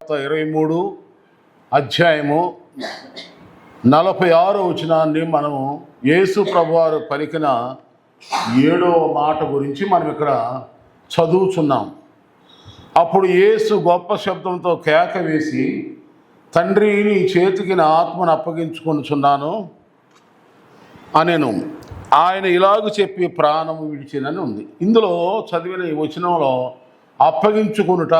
వార్త 23 అధ్యాయము 46 వచనాన్ని మనము యేసు ప్రభువారు పలికిన 7వ మాట గురించి మనం ఇక్కడ చదువుచున్నాం. అప్పుడు యేసు గొప్ప శబ్దంతో కేక వేసి, తండ్రి, నీ చేతికి నా ఆత్మను అప్పగించుకొనుచున్నాను అనెను. ఆయన ఇలాగ చెప్పి ప్రాణము విడిచినని ఉంది. ఇందులో చదివిన ఈ వచనంలో అప్పగించుకునుట,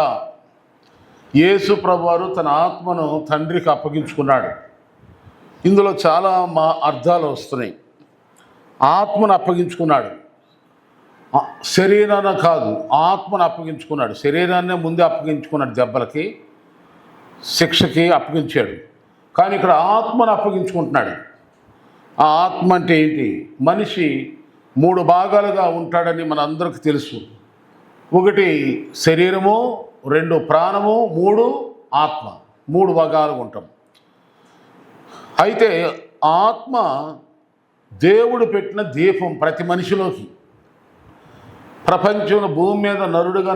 యేసు ప్రభువారు తన ఆత్మను తండ్రికి అప్పగించుకున్నాడు. ఇందులో చాలా అర్థాలు వస్తున్నాయి. ఆత్మను అప్పగించుకున్నాడు, శరీరాన్ని కాదు, ఆత్మను అప్పగించుకున్నాడు. శరీరాన్నే ముందే అప్పగించుకున్నాడు, దెబ్బలకి శిక్షకి అప్పగించాడు. కానీ ఇక్కడ ఆత్మను అప్పగించుకుంటున్నాడు. ఆ ఆత్మ అంటే ఏంటి? మనిషి 3 భాగాలుగా ఉంటాడని మన అందరికీ తెలుసు. 1 శరీరము, 2 ప్రాణము, 3 ఆత్మ. 3 భాగాలుగా ఉంటాం. అయితే ఆత్మ దేవుడు పెట్టిన దీపం ప్రతి మనిషిలోకి. ప్రపంచంలో భూమి మీద నరుడుగా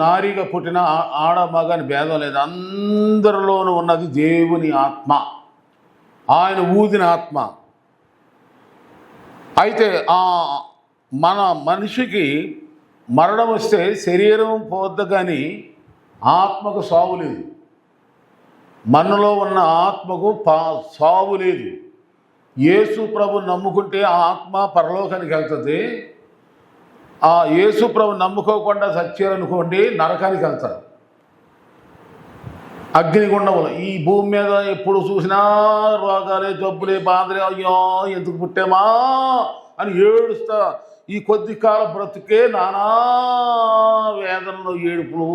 నారీగా పుట్టిన ఆడ మగాని భేదం లేదు, అందరిలోనూ ఉన్నది దేవుని ఆత్మ, ఆయన ఊదిన ఆత్మ. అయితే మన మనిషికి మరణం వస్తే శరీరం పోద్ది, కానీ ఆత్మకు సావు లేదు. మనలో ఉన్న ఆత్మకు సావు లేదు. యేసు ప్రభు నమ్ముకుంటే ఆ ఆత్మ పరలోకానికి వెళ్తుంది. ఆ యేసు ప్రభు నమ్ముకోకుండా చచ్చారనుకోండి, నరకానికి వెళ్తారు, అగ్నిగుండంలో. ఈ భూమి మీద ఎప్పుడు చూసినా రోగాలే, జబ్బులే, బాధలే, అయ్యో ఎందుకు పుట్టామా అని ఏడుస్తా ఈ కొద్ది కాల బ్రతుకే నానా వేదనలు, ఏడుపులు.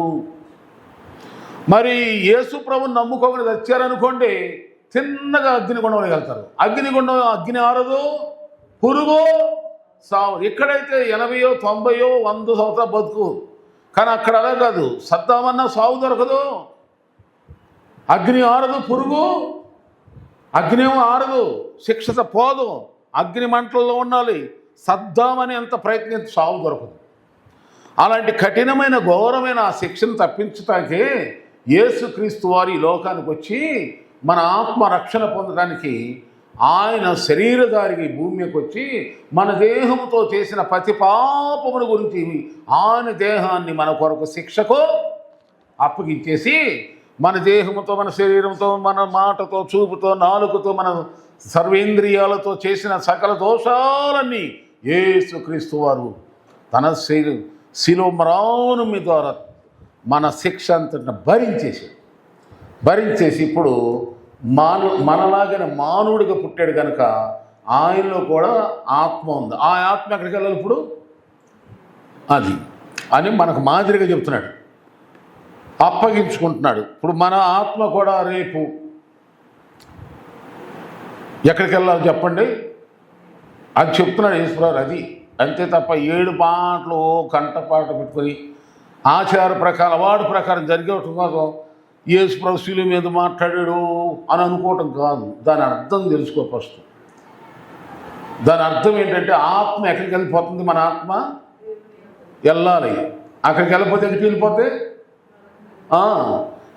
మరి యేసు ప్రభుని నమ్ముకోకుండా చచ్చారనుకోండి, చిన్నగా అగ్నిగుండంలోకి వెళ్తారు. అగ్నిగుండం, అగ్ని ఆరదు, పురుగు సావు. ఎక్కడైతే 80, 90, 100 సంవత్సరాలు బతుకు, కానీ అక్కడ అలా కాదు. సద్దామన్నా సావు దొరకదు, అగ్ని ఆరదు, పురుగు అగ్నేమో ఆరదు, శిక్షత పోదు, అగ్ని మంటల్లో ఉండాలి. సద్దామని ఎంత ప్రయత్నించి సావు దొరకదు. అలాంటి కఠినమైన ఘోరమైన ఆ శిక్షను తప్పించటానికి యేసుక్రీస్తు వారు ఈ లోకానికి వచ్చి మన ఆత్మ రక్షణ పొందడానికి ఆయన శరీరధారికి భూమి మీదకి వచ్చి మన దేహంతో చేసిన ప్రతి పాపముల గురించి ఆయన దేహాన్ని మన కొరకు శిక్షకు అప్పగించేసి, మన దేహంతో, మన శరీరంతో, మన మాటతో, చూపుతో, నాలుకతో, మన సర్వేంద్రియాలతో చేసిన సకల దోషాలన్నీ యేసుక్రీస్తు వారు తన శిలువ మ్రాను మీ ద్వారా మన శిక్ష అంతటిని భరించేసి ఇప్పుడు మనలాగిన మానవుడిగా పుట్టాడు కనుక ఆయనలో కూడా ఆత్మ ఉంది. ఆ ఆత్మ ఎక్కడికి వెళ్ళాలి ఇప్పుడు అది అని మనకు మాదిరిగా చెప్తున్నాడు, అప్పగించుకుంటున్నాడు. ఇప్పుడు మన ఆత్మ కూడా రేపు ఎక్కడికి వెళ్ళాలి చెప్పండి, అది చెప్తున్నాడు యేసుప్రభు. అది అంతే తప్ప 7 పాటలు కంటపాట పెట్టుకొని ఆచార ప్రకారం, అవార్డు ప్రకారం జరిగేటం కాదు. యేసుప్రభు శిలువ మీద మాట్లాడాడు అని అనుకోవటం కాదు. దాని అర్థం తెలుసుకో ఫస్ట్. దాని అర్థం ఏంటంటే ఆత్మ ఎక్కడికి వెళ్ళిపోతుంది? మన ఆత్మ వెళ్ళాలి. అక్కడికి వెళ్ళిపోతే ఎక్కడికి వెళ్ళిపోతే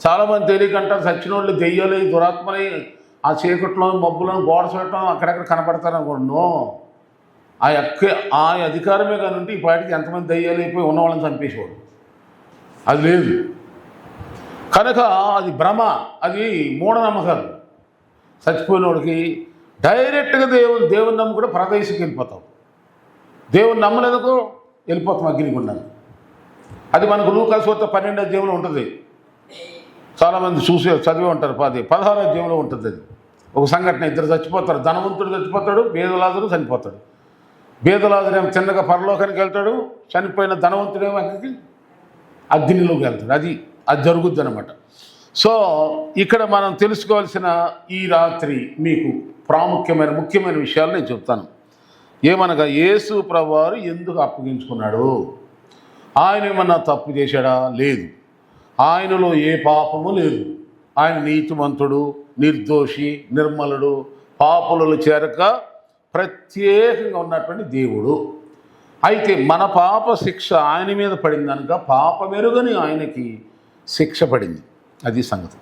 చాలామంది తెలియకంటారు, సచ్చిన వాళ్ళు దెయ్యాలి, దురాత్మని ఆ చీకట్లో మబ్బులను గోడ చూడటం అక్కడెక్కడ కనపడతారు అనుకోండి. ఆ అధికారమే కానుంటే ఈ పాటికి ఎంతమంది దయ్యాలు అయిపోయి ఉన్న వాళ్ళని చంపేసేవాడు. అది లేదు కనుక అది భ్రమ, అది మూఢనమ్మకాలు. చచ్చిపోయిన వాడికి డైరెక్ట్గా దేవుని నమ్ముకుంటే ప్రదేశంకి వెళ్ళిపోతాం. దేవుని నమ్మలేదుకో వెళ్ళిపోతాం అగ్నిగుండాన్ని. అది మనకు లూకా సువార్త 12వ అధ్యాయంలో ఉంటుంది. చాలామంది చదివే ఉంటారు. 16వ అధ్యాయంలో ఉంటుంది. అది ఒక సంఘటన, 2 చచ్చిపోతారు. ధనవంతుడు చచ్చిపోతాడు, బేదలాజరు చనిపోతాడు. బేదలాజరేమో చిన్నగా పరలోకానికి వెళ్తాడు, చనిపోయిన ధనవంతుడేమో అగ్నిలోకి వెళ్తాడు. అది జరుగుద్ది అనమాట. సో ఇక్కడ మనం తెలుసుకోవాల్సిన ఈ రాత్రి మీకు ముఖ్యమైన విషయాలు నేను చెప్తాను. ఏమనగా యేసు ప్రభువారు ఎందుకు అప్పగించుకున్నాడు? ఆయన ఏమన్నా తప్పు చేశాడా? లేదు. ఆయనలో ఏ పాపము లేదు. ఆయన నీతిమంతుడు, నిర్దోషి, నిర్మలుడు, పాపులలో చేరక ప్రత్యేకంగా ఉన్నటువంటి దేవుడు. అయితే మన పాప శిక్ష ఆయన మీద పడింది కనుక పాపమెరుగని ఆయనకి శిక్ష పడింది. అది సంగతి.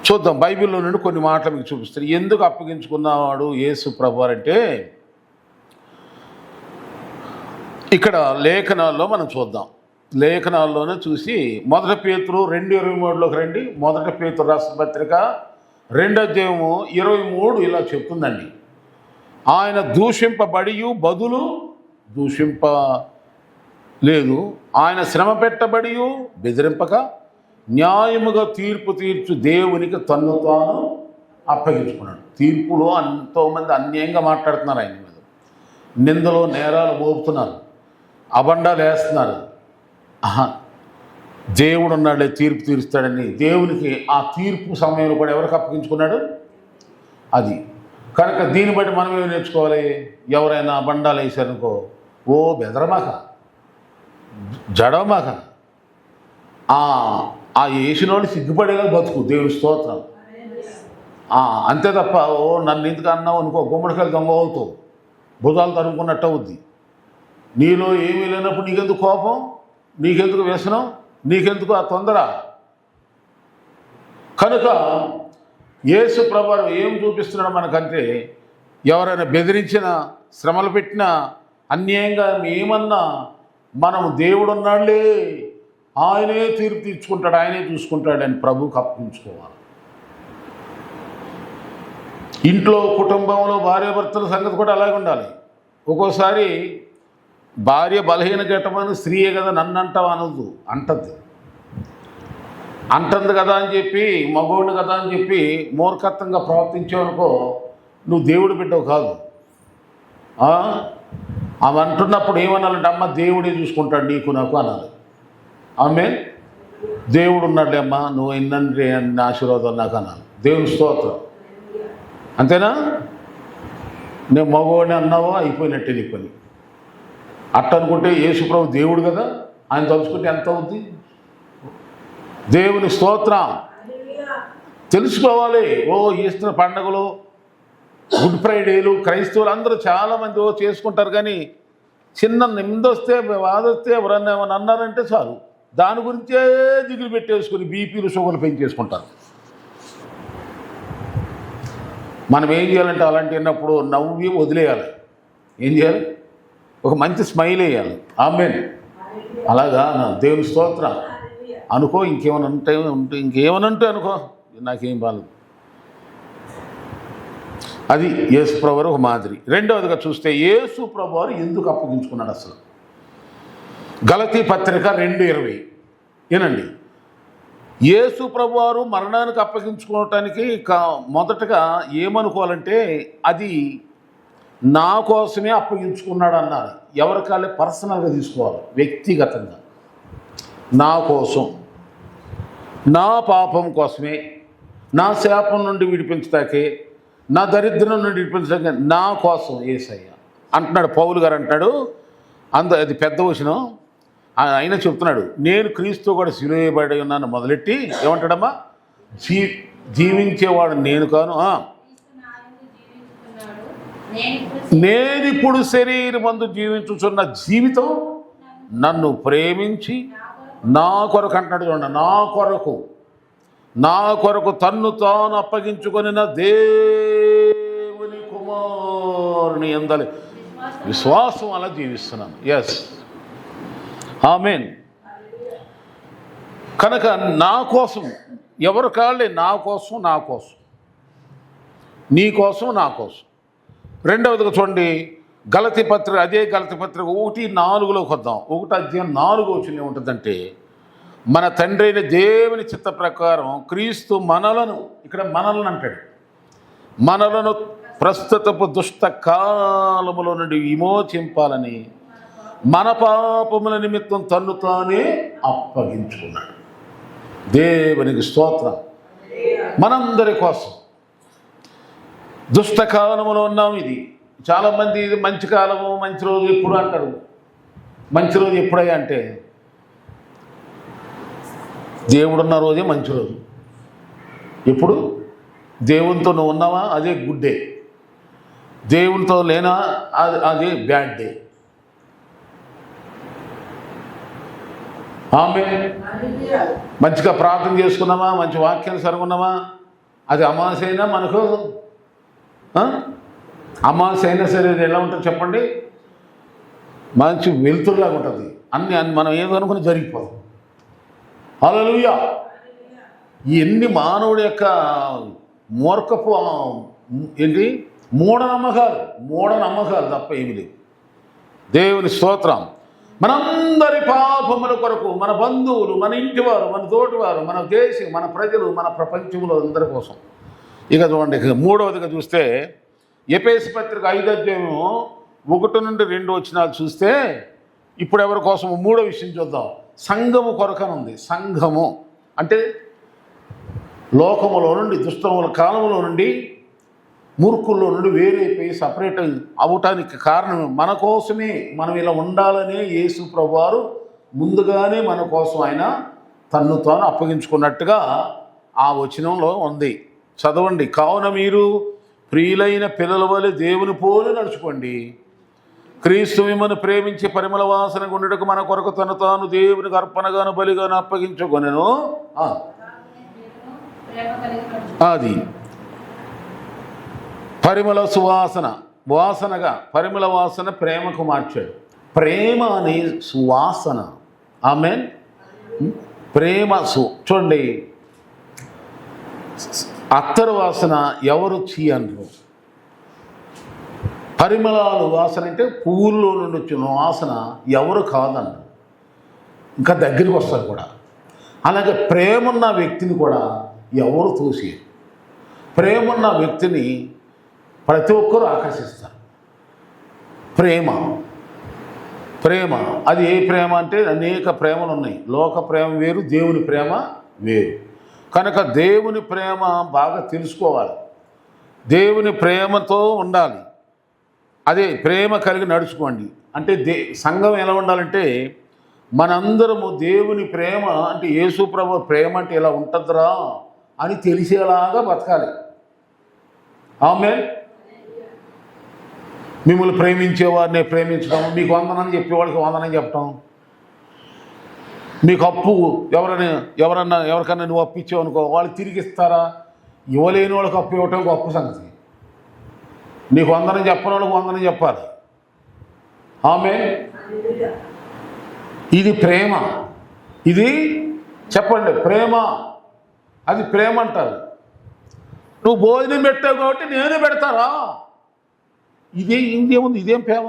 చూద్దాం, బైబిల్లో నుండి కొన్ని మాటలు మీకు చూపిస్తారు. ఎందుకు అప్పగించుకున్నవాడు యేసు ప్రభువారు అంటే, ఇక్కడ లేఖనాల్లో మనం చూద్దాం. లేఖనాల్లోనే చూసి 1 పేతురు 2:23లోకి రండి. 1 పేతురు రాసిన పత్రిక 2:23 ఇలా చెప్తుందండి. ఆయన దూషింపబడి బదులు దూషింపలేదు, ఆయన శ్రమ పెట్టబడి బెదిరింపక న్యాయముగా తీర్పు తీర్చు దేవునికి తన్ను తాను అప్పగించుకున్నాడు. తీర్పులో ఎంతోమంది అన్యాయంగా మాట్లాడుతున్నారు, ఆయన మీద నిందలో నేరాలు మోపుతున్నారు, అబండాలు వేస్తున్నారు. దేవుడు ఉన్నాడే తీర్పు తీరుస్తాడని దేవునికి ఆ తీర్పు సమయంలో కూడా ఎవరికి అప్పగించుకున్నాడు? అది కనుక దీన్ని బట్టి మనం ఏమి నేర్చుకోవాలి? ఎవరైనా అబండాలు వేసారనుకో, ఓ బెదరమాక, జడమాక, ఆ వేసినోళ్ళు సిగ్గుపడేలా బతుకు, దేవుని స్తోత్రం. అంతే తప్ప ఓ నన్ను ఎందుకు అన్నావు అనుకో, గుమ్మడికాయలు దొంగ అవుతావు, భుజాలు తరుముకున్నట్టు అవుద్ది. నీలో ఏమీ లేనప్పుడు నీకెందుకు కోపం, నీకెందుకు వ్యసనం, నీకెందుకు ఆ తొందర? కనుక యేసు ప్రభువు ఏం చూపిస్తున్నాడు మనకంటే, ఎవరైనా బెదిరించినా, శ్రమలు పెట్టినా, అన్యాయంగా ఏమన్నా మనం దేవుడు ఉన్నాడులే, ఆయనే తీర్పు తీర్చుకుంటాడు, ఆయనే చూసుకుంటాడని ప్రభువుకి అప్పగించుకోవాలి. ఇంట్లో కుటుంబంలో భార్యాభర్తల సంగతి కూడా అలాగే ఉండాలి. ఒక్కోసారి భార్య బలహీన ఘట్టమని స్త్రీయే కదా నన్ను అంటావు అనదు, అంటుంది కదా అని చెప్పి, మగోడు కదా అని చెప్పి మూర్ఖత్వంగా ప్రవర్తించావనుకో, నువ్వు దేవుడు బిడ్డవు కాదు. ఆమె అంటున్నప్పుడు ఏమనాలంటే, అమ్మ దేవుడే చూసుకుంటాడు నీకు నాకు అనాలి. ఆమె దేవుడు ఉన్నాడులే అమ్మ, నువ్వు ఎన్నంటే అన్ని ఆశీర్వాదాలు నాకు అనాలి. దేవుని స్తోత్రం. అంతేనా? నేను మగవాడిని అన్నావో అయిపోయినట్టే నీ పని. అట్ట అనుకుంటే యేసుప్రభు దేవుడు కదా, ఆయన తలుచుకుంటే ఎంత అవుద్ది? దేవుని స్తోత్రం. తెలుసుకోవాలి. ఈస్టర్ పండుగలు, గుడ్ ఫ్రైడేలు క్రైస్తవులు అందరూ చాలామంది చేసుకుంటారు, కానీ చిన్న నిందొస్తే బాధొస్తే ఎవరన్నా ఏమన్నా అన్నారంటే చాలు, దాని గురించే దిగులు పెట్టేసుకుని బీపీలు షుగర్లు పెంచేసుకుంటారు. మనం ఏం చేయాలంటే అలాంటి అన్నప్పుడు నవ్వి వదిలేయాలి. ఏం చేయాలి? ఒక మంచి స్మైల్ వేయాలి. ఆమేన్. అలాగా దేవుని స్తోత్రం అనుకో. ఇంకేమనంటే అనుకో, నాకేం బాలేదు. అది యేసు ప్రభువారు ఒక మాదిరి. రెండవదిగా చూస్తే యేసు ప్రభువారు ఎందుకు అప్పగించుకున్నాడు అసలు? గలతీ పత్రిక 2:20 ఏనండి. యేసు ప్రభువారు మరణానికి అప్పగించుకోవటానికి మొదటగా ఏమనుకోవాలంటే, అది నా కోసమే అప్పగించుకున్నాడు అన్నారు. ఎవరికాళ్ళే పర్సనల్గా తీసుకోవాలి, వ్యక్తిగతంగా. నా కోసం, నా పాపం కోసమే, నా శాపం నుండి విడిపించటాకే, నా దరిద్రం నుండి విడిపించడానికి నా కోసం యేసయ్య అంటున్నాడు. పౌలు గారు అంటున్నాడు, అది పెద్ద వచనం. ఆయన చెప్తున్నాడు, నేను క్రీస్తు కూడా సిలువేయబడి ఉన్నాను మొదలెట్టి ఏమంటాడమ్మా, జీవించేవాడు నేను కాను, నేనిప్పుడు శరీరమందు జీవించుచున్న జీవితం నన్ను ప్రేమించి నా కొరకు అంటున్నాడు. చూడండి, నా కొరకు తన్ను తాను అప్పగించుకొని దేవుని కుమారుని యందలి విశ్వాసం అలా జీవిస్తున్నాను. ఎస్, ఆమేన్. కనుక నా కోసం, ఎవరు కాళ్ళే నా కోసం, నీ కోసం, నా కోసం. రెండవదిగా చూడండి, గలతీ పత్రిక, అదే గలతీ పత్రిక 1:4లోకి వద్దాం. 1:4 ఏముంటుందంటే, మన తండ్రి అయిన దేవుని చిత్త ప్రకారం క్రీస్తు మనలను, ఇక్కడ మనలను అంటాడు, మనలను ప్రస్తుతపు దుష్ట కాలములో నుండి విమోచింపాలని మన పాపముల నిమిత్తం తన్ను తానే అప్పగించుకున్నాడు. దేవునికి స్తోత్రం. మనందరి కోసం దుష్టకాలములో ఉన్నాం. ఇది చాలామంది ఇది మంచి కాలము, మంచి రోజు ఎప్పుడు అంటారు. మంచి రోజు ఎప్పుడయ్యా అంటే, దేవుడున్న రోజే మంచి రోజు. ఎప్పుడు దేవునితో నువ్వు ఉన్నావా, అదే గుడ్ డే. దేవునితో లేనా, అదే బ్యాడ్ డే. ఆమె మంచిగా ప్రార్థన చేసుకున్నామా, మంచి వాక్యాన్ని సరుగున్నామా, అది అమావాస్య అయినా మనకు అమావాస్య అయినా సరే అది ఎలా ఉంటుంది చెప్పండి, మంచి వెలుతురులాగా ఉంటుంది. అన్ని మనం ఏదో అనుకుని జరిగిపోదు. హల్లెలూయా. ఎన్ని మానవుడి యొక్క మూర్ఖపు ఏంటి మూఢనమ్మకాలు తప్ప ఏమి లేవు. దేవుని స్తోత్రం. మనందరి పాపముల కొరకు, మన బంధువులు, మన ఇంటివారు, మన తోటివారు, మన దేశం, మన ప్రజలు, మన ప్రపంచంలో అందరి కోసం. ఇక చూడండి, మూడవదిగా చూస్తే ఎఫెసీ పత్రిక 5:1-2 చూస్తే ఇప్పుడు ఎవరి కోసం మూడో విషయం చూద్దాం. సంఘము కొరకనుంది. సంఘము అంటే లోకములో నుండి, దుష్టముల కాలంలో నుండి, మూర్ఖుల్లో నుండి వేరైపోయి సపరేట్ అవటానికి కారణం మన కోసమే. మనం ఇలా ఉండాలనే యేసు ప్రభువారు ముందుగానే మన కోసం ఆయన తన్ను తాను అప్పగించుకున్నట్టుగా ఆ వచనంలో ఉంది. చదవండి. కావున మీరు ప్రియులైన పిల్లల వలె దేవుని పోలి నడుచుకోండి. క్రీస్తు మిమ్మల్ని ప్రేమించి పరిమళ వాసన గుండెకు మన కొరకు తను తాను దేవునికి అర్పణగాను బలిగాను అప్పగించుకొనెను. అది పరిమళ సువాసన, వాసనగా పరిమళ వాసన ప్రేమకు మార్చాడు. ప్రేమ అనే సువాసన. ఆమేన్. ప్రేమ చూడండి, అత్తరు వాసన ఎవరు అనరు. పరిమళాలు వాసన అంటే పువ్వుల్లో నుండి వచ్చిన వాసన ఎవరు కాదన్నారు. ఇంకా దగ్గరికి వస్తారు కూడా. అలాగే ప్రేమన్న వ్యక్తిని కూడా ఎవరు తోసేరు. ప్రేమన్న వ్యక్తిని ప్రతి ఒక్కరూ ఆకర్షిస్తారు. ప్రేమ అది ఏ ప్రేమ అంటే అనేక ప్రేమలు ఉన్నాయి. లోక ప్రేమ వేరు, దేవుని ప్రేమ వేరు. కనుక దేవుని ప్రేమ బాగా తెలుసుకోవాలి. దేవుని ప్రేమతో ఉండాలి. అదే ప్రేమ కలిగి నడుచుకోండి. అంటే సంఘం ఎలా ఉండాలంటే మనందరము దేవుని ప్రేమ అంటే యేసు ప్రభు ప్రేమ అంటే ఇలా ఉంటుందిరా అని తెలిసేలాగా బతకాలి. ఆమేన్. మిమ్మల్ని ప్రేమించేవారిని ప్రేమించడం, మీకు వందనని చెప్పేవాళ్ళకి వందనని చెప్పడం, మీకు అప్పు ఎవరికన్నా నువ్వు అప్పు ఇచ్చావనుకో వాళ్ళు తిరిగి ఇస్తారా? ఇవ్వలేని వాళ్ళకి అప్పు ఇవ్వటం గొప్ప సంగతి. నీకు వందనం చెప్పని వాళ్ళకి వందనం చెప్పాలి. ఆమేన్. ఇది ప్రేమ. ఇది చెప్పండి ప్రేమ. అది ప్రేమ అంటారు. నువ్వు భోజనం పెట్టావు కాబట్టి నేను పెడతారా? ఇంకేముంది? ఇదేం ప్రేమ?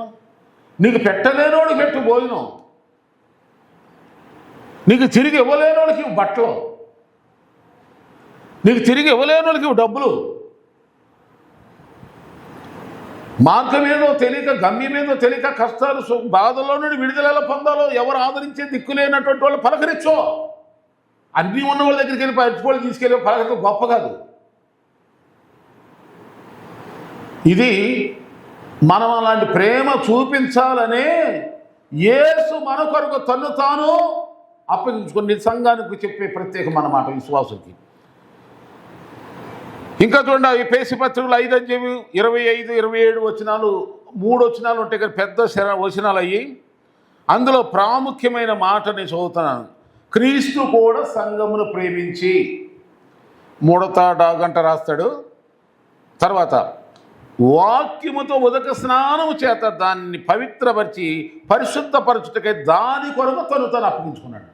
నీకు పెట్టలేనోడికి పెట్టు భోజనం, నీకు తిరిగి ఇవ్వలేనోడికి బట్టలు, నీకు తిరిగి ఇవ్వలేనోడికి డబ్బులు. మార్గమేదో తెలియక, గమ్యమేదో తెలియక, కష్టాలు బాధల్లో నుండి విడుదల ఎలా పొందాలో ఎవరు ఆదరించే దిక్కులేనటువంటి వాళ్ళు పలకరించో. అన్నీ ఉన్న వాళ్ళ దగ్గరికి వెళ్ళి పచ్చిపోయి తీసుకెళ్ళి పలకరించడం గొప్ప కాదు. ఇది మనం అలాంటి ప్రేమ చూపించాలనే యేసు మన కొరకు తన్ను తాను అప్పగించుకొని సంఘానికి చెప్పే ప్రత్యేకం అన్నమాట విశ్వాసులకి. ఇంకా చూడండి, ఎఫెసీ పత్రికలు 5:25-27 3 వచనాలు ఉంటాయి కదా, పెద్ద వచనాలు అయ్యి. అందులో ప్రాముఖ్యమైన మాట నేను చదువుతున్నాను. క్రీస్తు కూడా సంఘమును ప్రేమించి 3వ గంట రాస్తాడు. తర్వాత వాక్యముతో ఉదక స్నానము చేత దాన్ని పవిత్రపరిచి పరిశుద్ధపరచుటకై దాని కొరకు తను అప్పగించుకున్నాడు.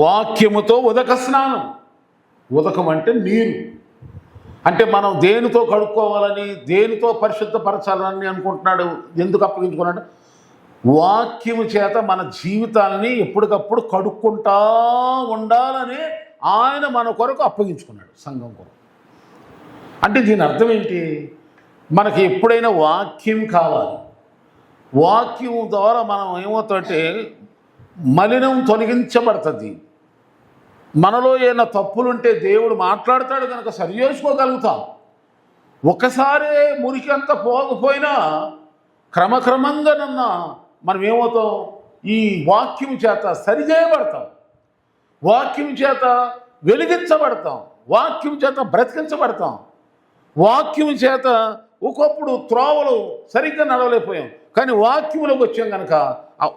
వాక్యముతో ఉదక స్నానం. ఉదకం అంటే నీరు. అంటే మనం దేనితో కడుక్కోవాలని, దేనితో పరిశుద్ధపరచాలని అనుకుంటున్నాడు. ఎందుకు అప్పగించుకున్నాడు? వాక్యము చేత మన జీవితాలని ఎప్పటికప్పుడు కడుక్కుంటా ఉండాలని ఆయన మన కొరకు అప్పగించుకున్నాడు, సంఘం కొరకు. అంటే దీని అర్థం ఏంటి? మనకి ఎప్పుడైనా వాక్యం కావాలి. వాక్యం ద్వారా మనం ఏమవుతుందంటే మలినం తొలగించబడుతుంది. మనలో ఏమైనా తప్పులుంటే దేవుడు మాట్లాడతాడు కనుక సరి చేసుకోగలుగుతాం. ఒకసారి మురికి అంతా పోకపోయినా క్రమక్రమంగా మనం ఏమవుతాం? ఈ వాక్యం చేత సరిచేయబడతాం, వాక్యం చేత వెలిగించబడతాం, వాక్యం చేత బ్రతికించబడతాం. వాక్యం చేత ఒకప్పుడు త్రోవలు సరిగ్గా నడవలేకపోయాం, కానీ వాక్యంలోకి వచ్చాం కనుక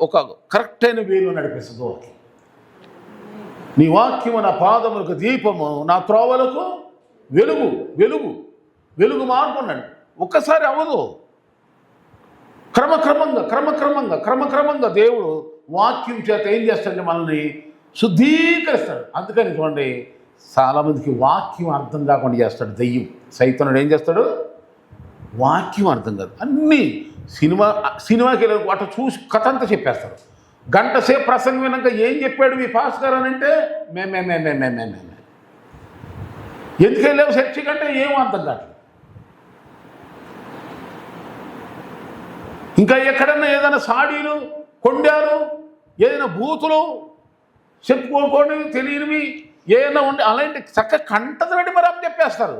ఒక కరెక్ట్ అయిన వేలు నడిపిస్తుంది వాక్యం. నీ వాక్యము నా పాదములకు దీపము, నా త్రోవలకు వెలుగు. వెలుగు వెలుగు మార్పున్నాడు. ఒక్కసారి అవ్వదు. క్రమక్రమంగా దేవుడు వాక్యం చేత ఏం చేస్తాడంటే మనల్ని శుద్ధీకరిస్తాడు. అందుకని చూడండి, చాలామందికి వాక్యం అర్థం కాకుండా చేస్తాడు దెయ్యం. సైతానుడు ఏం చేస్తాడు? వాక్యం అర్థం కాదు. అన్నీ సినిమాకి వెళ్ళి అట్లా చూసి కథ అంతా చెప్పేస్తారు. గంట సేపు ప్రసంగం వినాక ఏం చెప్పాడు మీ పాస్ గారు అని అంటే మేమే ఎందుకు వెళ్ళావు చర్చి కంటే ఏం అర్థం కాదు. ఇంకా ఎక్కడన్నా ఏదైనా సాడీలు, కొండాలు, ఏదైనా బూతులు చెప్పుకోకూడదు తెలియనివి ఏదైనా ఉంటే అలాంటి చక్కగా కంటదరండి మరి అప్పు చెప్పేస్తారు.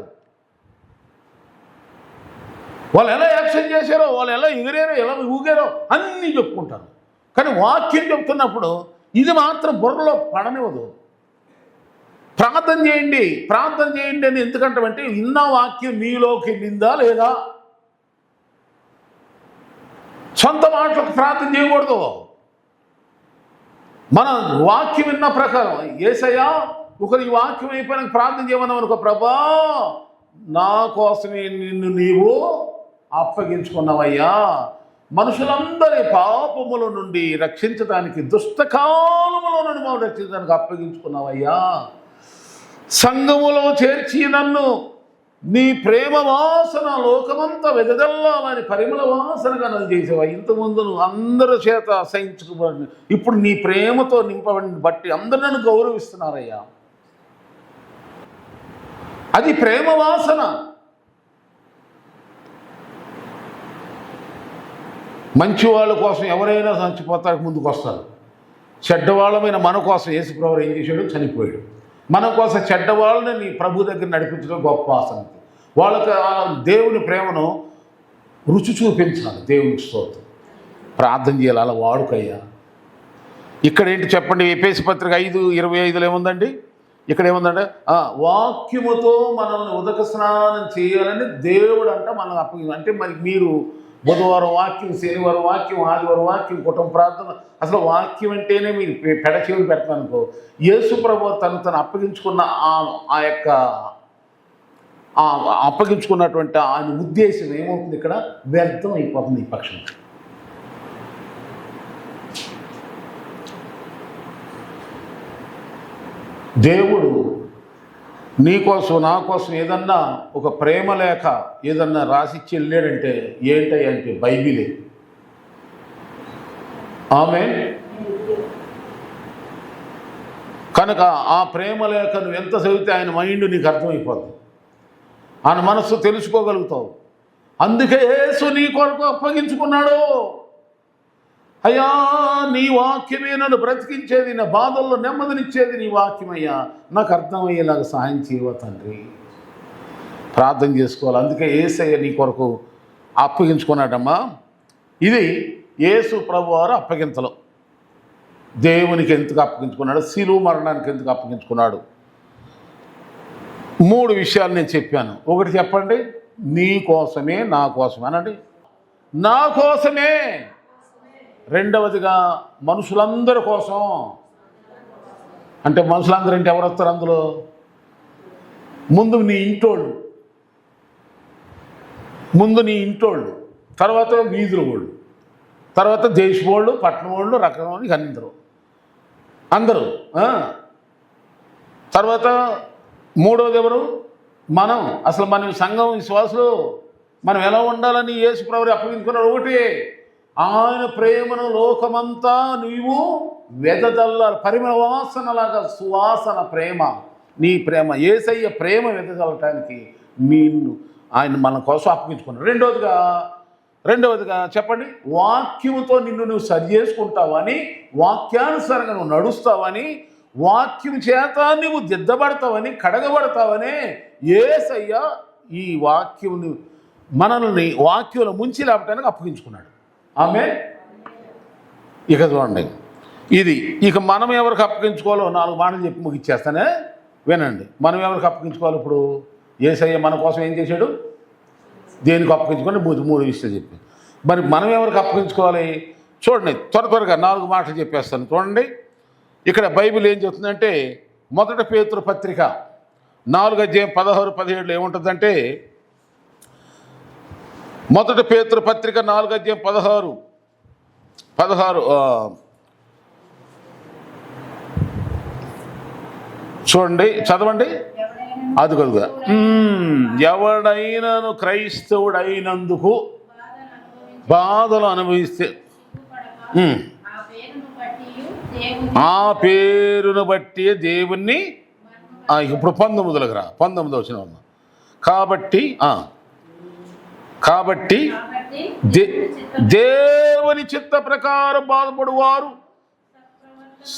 వాళ్ళు ఎలా యాక్షన్ చేశారో, వాళ్ళు ఎలా ఎగిరారో, ఎలా ఊగారో అన్నీ చెప్పుకుంటారు. కానీ వాక్యం చెప్తున్నప్పుడు ఇది మాత్రం బుర్రలో పడనివ్వదు. ప్రార్థన చేయండి అని ఎందుకంటామంటే ఇన్న వాక్యం మీలోకి వెళ్ళిందా లేదా. సొంత మాటలకు ప్రార్థన చేయకూడదు. మన వాక్యం విన్న ప్రకారం యేసయ్యా ఒకరు ఈ వాక్యం అయిపోయినాక ప్రార్థన చేయమన్నావు అనుకో, ప్రభా నా కోసమే నిన్ను నీవు అప్పగించుకున్నావయ్యా, మనుషులందరి పాపముల నుండి రక్షించడానికి, దుష్టకాలములో నుండి మనం రక్షించడానికి అప్పగించుకున్నావయ్యా, సంఘములో చేర్చి నన్ను నీ ప్రేమ వాసన లోకమంతా వెదజల్లాలని పరిమళ వాసనగా నన్ను చేసేవా. ఇంతకుముందు నువ్వు అందరి చేత అసహించుకోబడి ఇప్పుడు నీ ప్రేమతో నింపబడిని బట్టి అందరూ నన్ను గౌరవిస్తున్నారయ్యా. అది ప్రేమ వాసన. మంచి వాళ్ళ కోసం ఎవరైనా చచ్చిపోతానికి ముందుకు వస్తారు. చెడ్డవాళ్ళమైన మన కోసం యేసుప్రభువు ఏం చేశాడు? చనిపోయాడు. మన కోసం చెడ్డవాళ్ళని నీ ప్రభు దగ్గర నడిపించడం గొప్ప ఆసక్తి. వాళ్ళకి దేవుని ప్రేమను రుచి చూపించాలి. దేవునికి స్తోత్రం. ప్రార్థన చేయాలి. అలా వాడుకయ్యా. ఇక్కడ ఏంటి చెప్పండి? ఎఫెసీ పత్రిక 5:25 ఏముందండి? ఇక్కడ ఏముందంటే వాక్యముతో మనల్ని ఉదక స్నానం చేయాలని దేవుడు అంట మనల్ని అప్పగించాలి. అంటే మరి మీరు బుధవారం వాక్యం, శనివారం వాక్యం, ఆదివారం వాక్యం, కుటుంబ ప్రార్థన, అసలు వాక్యం అంటేనే మీరు పెడచెవిని పెడతాను అనుకో. యేసు ప్రభువు తను అప్పగించుకున్న ఆ యొక్క అప్పగించుకున్నటువంటి ఆయన ఉద్దేశం ఏమవుతుంది? ఇక్కడ వ్యర్థం అయిపోతుంది ఈ పక్షం. దేవుడు నీకోసం నా కోసం ఏదన్నా ఒక ప్రేమ లేఖ ఏదన్నా రాసిచ్చి వెళ్ళాడంటే ఏంటంటే బైబిలే. ఆమేన్. కనుక ఆ ప్రేమ లేఖ నువ్వు ఎంత చదివితే ఆయన మైండ్ నీకు అర్థమైపోతుంది, ఆయన మనస్సు తెలుసుకోగలుగుతావు. అందుకే యేసు నీ కొరకు అప్పగించుకున్నాడు. అయ్యా నీ వాక్యమే నన్ను బ్రతికించేది, నా బాధల్లో నెమ్మదినిచ్చేది నీ వాక్యమయ్యా, నాకు అర్థమయ్యేలాగా సహాయం చేయవ తండ్రి. ప్రార్థన చేసుకోవాలి. అందుకే యేసయ్య నీ కొరకు అప్పగించుకున్నాడమ్మా. ఇది యేసు ప్రభువారు అప్పగింతలు. దేవునికి ఎందుకు అప్పగించుకున్నాడు? శిలువ మరణానికి ఎందుకు అప్పగించుకున్నాడు? 3 విషయాలు నేను చెప్పాను. ఒకటి చెప్పండి, నీ కోసమే, నా కోసమే అనండి. నా కోసమే. రెండవదిగా మనుషులందరి కోసం. అంటే మనుషులందరూ అంటే ఎవరు వస్తారు అందులో? ముందు నీ ఇంటోళ్ళు, తర్వాత వీధుల వాళ్ళు, తర్వాత దేశవాళ్ళు, పట్టణం వాళ్ళు, రకం అందరూ. తర్వాత మూడవది ఎవరు? మనం. అసలు మనం సంఘం విశ్వాసులు మనం ఎలా ఉండాలని యేసు ప్రభువు అప్పగించుకున్నాడు. ఒకటి, ఆయన ప్రేమను లోకమంతా నీవు వెదజల్లాలి. పరిమళ వాసనలాగా సువాసన ప్రేమ, నీ ప్రేమ, యేసయ్య ప్రేమ వెదజల్లటానికి ఆయన మన కోసం అప్పగించుకున్నాడు. రెండవదిగా చెప్పండి, వాక్యముతో నిన్ను నువ్వు సరి చేసుకుంటావని, వాక్యానుసారంగా నువ్వు నడుస్తావని, వాక్యం చేత నువ్వు దిద్దబడతావని, కడగబడతావని యేసయ్య ఈ వాక్యముని మనల్ని వాక్యంలో ముంచి లేపటానికి అప్పగించుకున్నాడు. ఆమేన్. ఇక చూడండి, ఇది ఇక మనం ఎవరికి అప్పగించుకోవాలో 4 మాటలు చెప్పి ముగిచ్చేస్తానే వినండి. మనం ఎవరికి అప్పగించుకోవాలి? ఇప్పుడు యేసయ్య మన కోసం ఏం చేశాడు? దేనికి అప్పగించుకొని 3 విషయాలు చెప్పి, మరి మనం ఎవరికి అప్పగించుకోవాలి? చూడండి, త్వరగా 4 మాటలు చెప్పేస్తాను. చూడండి, ఇక్కడ బైబిల్ ఏం చెప్తుందంటే మొదటి పేతురు పత్రిక 4:16-17 ఏముంటుందంటే, మొదటి పేతురు పత్రిక 4:16 చూడండి, చదవండి. అది కలుగా ఎవడైనాను క్రైస్తవుడైనందుకు బాధలు అనుభవిస్తే ఆ పేరును బట్టి దేవుణ్ణి, ఇప్పుడు 19లోకి రా, 19 వచ్చిన కాబట్టి దేవుని చిత్త ప్రకారం బాధపడువారు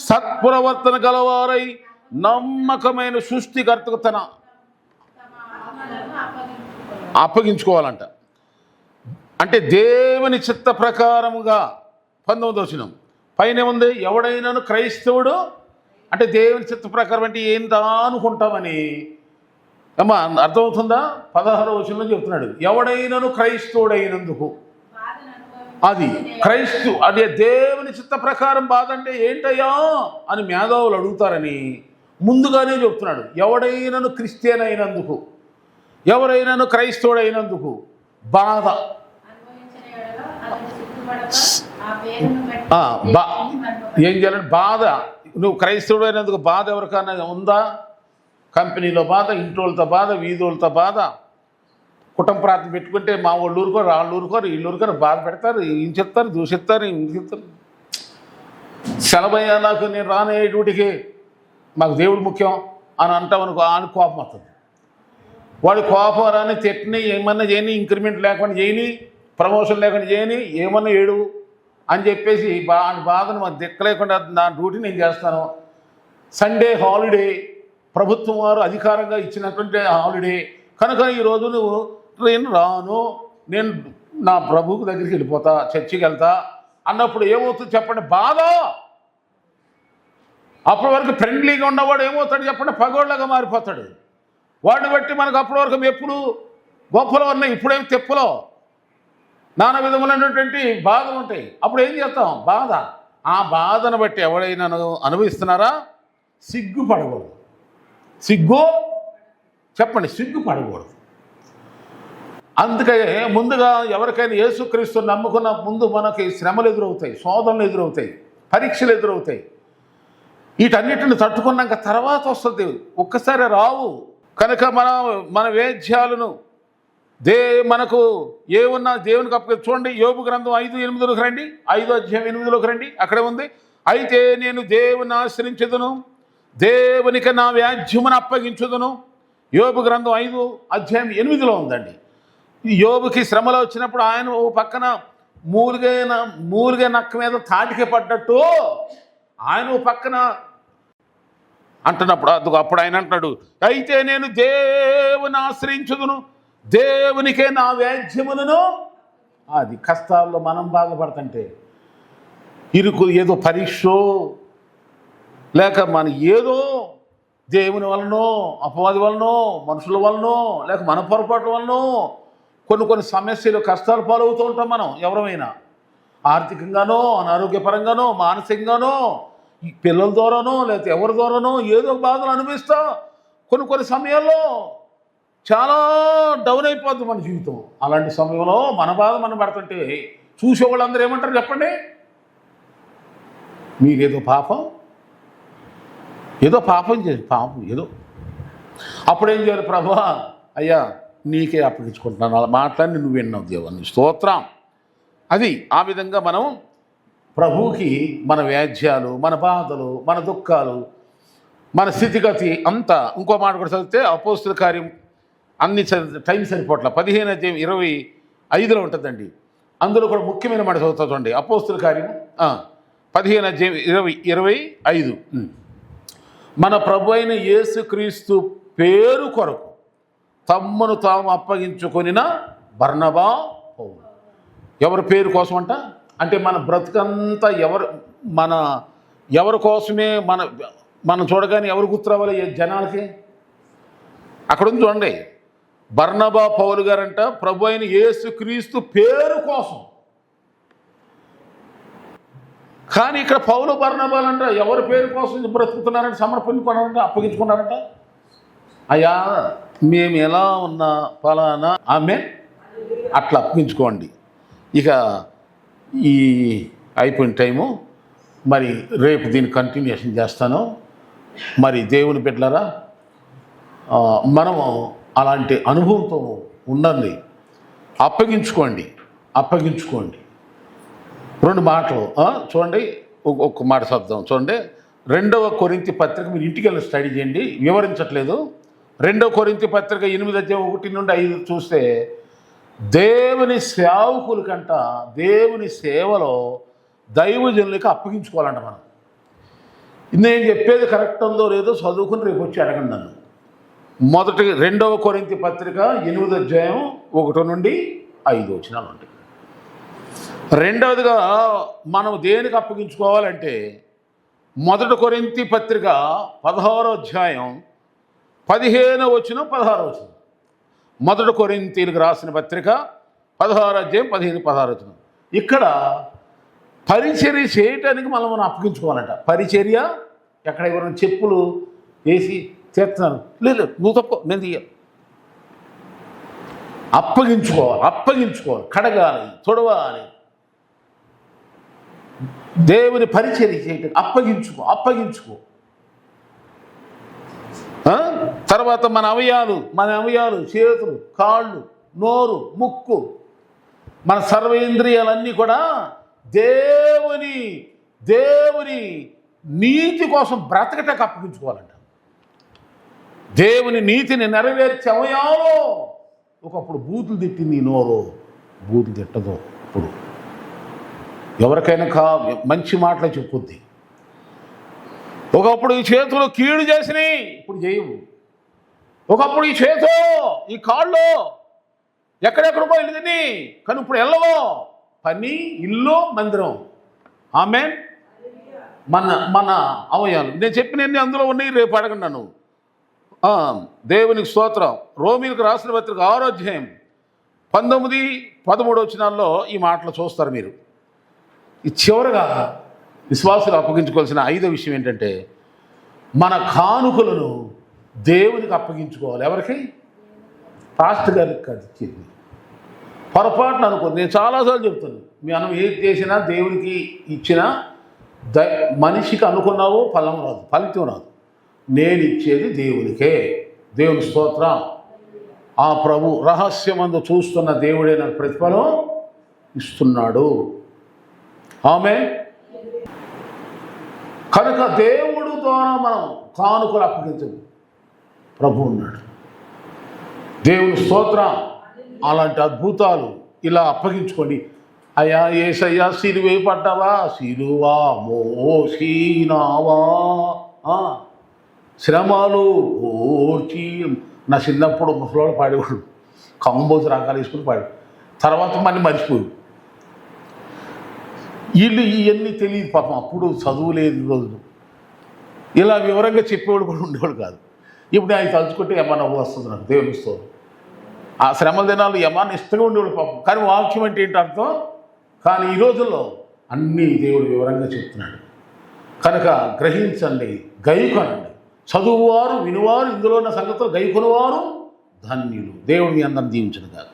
సత్ప్రవర్తన గలవారై నమ్మకమైన సృష్టికర్తకు తన అప్పగించుకోవాలంట. అంటే దేవుని చిత్త ప్రకారముగా 19 వచనం పైన ఉంది. ఎవడైనాను క్రైస్తవుడు అంటే దేవుని చిత్త ప్రకారం అంటే ఏందా అనుకుంటామని అమ్మా అర్థమవుతుందా? 16వ వచనంలో చెప్తున్నాడు, ఎవడైనాను క్రైస్తవుడైనందుకు. అది అదే దేవుని చిత్త ప్రకారం బాధ అంటే ఏంటయ్యా అని మేధావులు అడుగుతారని ముందుగానే చెప్తున్నాడు. ఎవడైనాను క్రిస్టియన్ అయినందుకు, ఎవరైనాను క్రైస్తవుడైనందుకు బాధ. ఏం చేయాలంటే బాధ, నువ్వు క్రైస్తవుడు అయినందుకు బాధ ఎవరికైనా ఉందా? కంపెనీలో బాధ, ఇంట్లోళ్ళతో బాధ, వీధులతో బాధ, కుటుంబ ప్రార్థన పెట్టుకుంటే మా వాళ్ళు ఊరుకోరు, వాళ్ళు ఊరుకోరు, వీళ్ళు ఊరుకోరు, బాధ పెడతారు, ఏం చెప్తారు, దూషిస్తారు, ఏం చెప్తారు. సెలవయ్యా నాకు, నేను రానే డ్యూటీకి, మాకు దేవుడు ముఖ్యం అని అంటామనుకో, ఆయన కోపం వస్తుంది. వాడి కోపం రాని తిట్టని, ఏమన్నా చేయని, ఇంక్రిమెంట్ లేకుండా చేయని, ప్రమోషన్ లేకుండా చేయని, ఏమన్నా ఏడు అని చెప్పేసి బాధను మాకు దిక్కలేకుండా నా డ్యూటీ నేను చేస్తాను. సండే హాలిడే, ప్రభుత్వం వారు అధికారంగా ఇచ్చినటువంటి హాలిడే కనుక ఈరోజు నేను రాను, నేను నా ప్రభువుకి దగ్గరికి వెళ్ళిపోతా, చర్చికి వెళ్తా అన్నప్పుడు ఏమవుతుంది చెప్పండి? బాధ. అప్పటి వరకు ఫ్రెండ్లీగా ఉన్నవాడు ఏమవుతాడు చెప్పండి? పగోళ్ళగా మారిపోతాడు. వాడిని బట్టి మనకు అప్పటి వరకు ఎప్పుడు గొప్పలు ఉన్నాయి, ఇప్పుడేమి తెప్పులో నానా విధములైనటువంటి బాధలు ఉంటాయి. అప్పుడు ఏం చేస్తాం? బాధ. ఆ బాధను బట్టి ఎవడైనా అనుభవిస్తున్నారా? సిగ్గుపడకూడదు. చెప్పండి, సిగ్గుపడకూడదు. అందుకే ముందుగా ఎవరికైనా యేసుక్రీస్తుని నమ్ముకున్న ముందు మనకి శ్రమలు ఎదురవుతాయి, శోధనలు ఎదురవుతాయి, పరీక్షలు ఎదురవుతాయి. వీటన్నిటిని తట్టుకున్నాక తర్వాత వస్తుంది, ఒక్కసారి రావు. కనుక మన వేద్యాలను మనకు ఏమున్నా దేవునికి చూడండి. యోబు గ్రంథం 5:8 రండి, 5:8 రండి. అక్కడే ఉంది, అయితే నేను దేవుని ఆశ్రయించదును, దేవునికి నా వ్యాజ్యమును అప్పగించుదును. యోబు గ్రంథం 5:8 ఉందండి. ఈ యోబుకి శ్రమలో వచ్చినప్పుడు ఆయన ఓ పక్కన మూలిగే నక్క మీద తాటికి పడ్డట్టు ఆయన ఓ పక్కన అంటున్నప్పుడు అప్పుడు ఆయన అంటున్నాడు, అయితే నేను దేవుని ఆశ్రయించుదును, దేవునికే నా వ్యాజ్యములను. అది కష్టాల్లో మనం బాధపడుతుంటే, ఏదో పరీక్ష లేక మన ఏదో దేవుని వలనో, అపవాది వలనో, మనుషుల వలనో, లేక మన పొరపాటు వలనో కొన్ని సమస్యలు, కష్టాలు పాలవుతూ ఉంటాం మనం. ఎవరమైనా ఆర్థికంగానో, అనారోగ్యపరంగానో, మానసికంగానో, ఈ పిల్లల ద్వారానో, లేకపోతే ఎవరి ద్వారానో ఏదో బాధలు అనిపిస్తా కొన్ని సమయాల్లో చాలా డౌన్ అయిపోద్ది మన జీవితం. అలాంటి సమయంలో మన బాధ మనం పడుతుంటే చూసేవాళ్ళందరూ ఏమంటారు చెప్పండి? మీరేదో పాపం చేసి ఏదో. అప్పుడేం చేయాలి? ప్రభువా అయ్యా నీకే అప్పగించుకుంటున్నాను, అలా మాట్లాడి నువ్వు విన్నావు దేవుని స్తోత్రం. అది ఆ విధంగా మనం ప్రభువుకి మన వ్యాజ్యాలు, మన బాధలు, మన దుఃఖాలు, మన స్థితిగతి అంతా. ఇంకో మాట కూడా చదివితే అపోస్తుల కార్యం అన్ని టైం సరిపోట్ల 15:25 ఉంటుందండి. అందులో కూడా ముఖ్యమైన మాట చదువుతా చూడండి. అపోస్తుల కార్యం 15:25 మన ప్రభు అయిన యేసుక్రీస్తు పేరు కొరకు తమ్మును తాము అప్పగించుకొనిన బర్నబా పౌలు. ఎవరి పేరు కోసం అంటే మన బ్రతుకంతా ఎవరి కోసమే మనం చూడగానే ఎవరు గుర్తురావాలి జనాలకి? అక్కడ ఉంది చూడండి, బర్నబా పౌలు గారంట ప్రభు అయిన యేసుక్రీస్తు పేరు కోసం. కానీ ఇక్కడ పౌలు బర్నబాలంట ఎవరి పేరు కోసం బ్రతుకుతున్నారంటే సమర్పించుకున్నారంట, అప్పగించుకున్నారంట. అయ్యా మేము ఎలా ఉన్నా ఫలానా ఆమె అట్లా అప్పగించుకోండి. ఇక ఈ అయిపోయిన టైము, మరి రేపు దీన్ని కంటిన్యూషన్ చేస్తాను. మరి దేవుని బిడ్డలారా, మనము అలాంటి అనుభవంతో ఉండండి. అప్పగించుకోండి. రెండు మాటలు చూడండి, ఒక్క మాట శబ్దం చూడండి. 2వ కొరింథీ పత్రిక మీరు ఇంటికి వెళ్ళి స్టడీ చేయండి, వివరించట్లేదు. 2వ కొరింథీ పత్రిక 8:1-5 చూస్తే దేవుని సేవకుల కంట దేవుని సేవలో దైవజనులకి అప్పగించుకోవాలంట. మనం నేను చెప్పేది కరెక్ట్ ఉందో లేదో చదువుకుని రేపు వచ్చి అడగండి నన్ను. 2వ కొరింథీ పత్రిక 8:1-5 ఉంటాయి. రెండవదిగా మనం దేనికి అప్పగించుకోవాలంటే 1 కొరింథీ పత్రిక 16వ అధ్యాయం 15-16. 1 కొరింథీలకు రాసిన పత్రిక 16వ అధ్యాయం 15-16. ఇక్కడ పరిచర్య చేయటానికి మనం అప్పగించుకోవాలంట. పరిచర్య ఎక్కడ ఎవరైనా చెప్పులు వేసి చేస్తున్నాను, లేదు నువ్వు తప్ప నేను తీయ, అప్పగించుకోవాలి, కడగాలి, తొడవాలి. దేవుని పరిచర్య చేయటం అప్పగించుకో. తర్వాత మన అవయాలు చేతులు, కాళ్ళు, నోరు, ముక్కు, మన సర్వేంద్రియాలన్నీ కూడా దేవుని నీతి కోసం బ్రతకటకు అప్పగించుకోవాలంట. దేవుని నీతిని నెరవేర్చే అవయాలు. ఒకప్పుడు బూతులు తిట్టింది ఈ నోరు, బూతులు తిట్టదు. ఇప్పుడు ఎవరికైనా మంచి మాటలే చెప్పుద్ది. ఒకప్పుడు ఈ చేతులు కీడు చేసినాయి, ఇప్పుడు చేయవు. ఒకప్పుడు ఈ చేతో ఈ కాళ్ళు ఎక్కడెక్కడికో వెళ్ళింది, కానీ ఇప్పుడు వెళ్ళవో. పని, ఇల్లు, మందిరం. ఆమేన్. మన అవయాలు నేను చెప్పినన్ని అందులో ఉన్నాయి, రేపు అడగండి నన్ను. దేవునికి స్తోత్రం. రోమీలకు రాసిన పత్రిక 6వ అధ్యాయం 19-13 ఈ మాటలు చూస్తారు మీరు. ఈ చివరగా విశ్వాసులు అప్పగించుకోవాల్సిన 5వ విషయం ఏంటంటే మన కానుకలను దేవునికి అప్పగించుకోవాలి. ఎవరికి? పాస్టర్ గారికి కాదు ఇచ్చేది. పొరపాటున అనుకోండి, నేను చాలాసార్లు చెప్తాను, మనం ఏది చేసినా దేవునికి ఇచ్చినా మనిషికి అనుకున్నావో ఫలితం రాదు. నేను ఇచ్చేది దేవునికే. దేవుని స్తోత్రం. ఆ ప్రభు రహస్యమందు చూస్తున్న దేవుడే నాకు ప్రతిఫలం ఇస్తున్నాడు. ఆమేన్. కనుక దేవుడు ద్వారా మనం కానుకలు అప్పగించదు, ప్రభు ఉన్నాడు. దేవుని స్తోత్రం. అలాంటి అద్భుతాలు ఇలా అప్పగించుకోండి. అయ్యా యేసయ్యా సిలువే పడ్డావా, సిలువా మోసినావా, శ్రమలు ఓర్చి. నా చిన్నప్పుడు ముసలోడు పాడేవాడు, కంబోజు రాగాలు వేసుకుని పాడు. తర్వాత మళ్ళీ మర్చిపోయి వీళ్ళు ఇవన్నీ తెలియదు పాపం. అప్పుడు చదువు లేదు రోజులు, ఇలా వివరంగా చెప్పేవాడు కూడా ఉండేవాడు కాదు. ఇప్పుడు ఆయన తలుచుకుంటే ఏమన్నా వస్తుంది నాకు దేవునిస్తూ. ఆ శ్రమల దినాలు ఏమన్నా ఇష్టంగా ఉండేవాడు పాపం. కానీ వాక్యం అంటే ఏంటి అర్థం? కానీ ఈ రోజుల్లో అన్నీ దేవుడు వివరంగా చెప్తున్నాడు. కనుక గ్రహించండి, గైకొనండి. చదువువారు, వినువారు, ఇందులో ఉన్న సంగతులు గైకొనువారు ధన్యులు. దేవుడు మీ అందరిని దీవించును కాదు.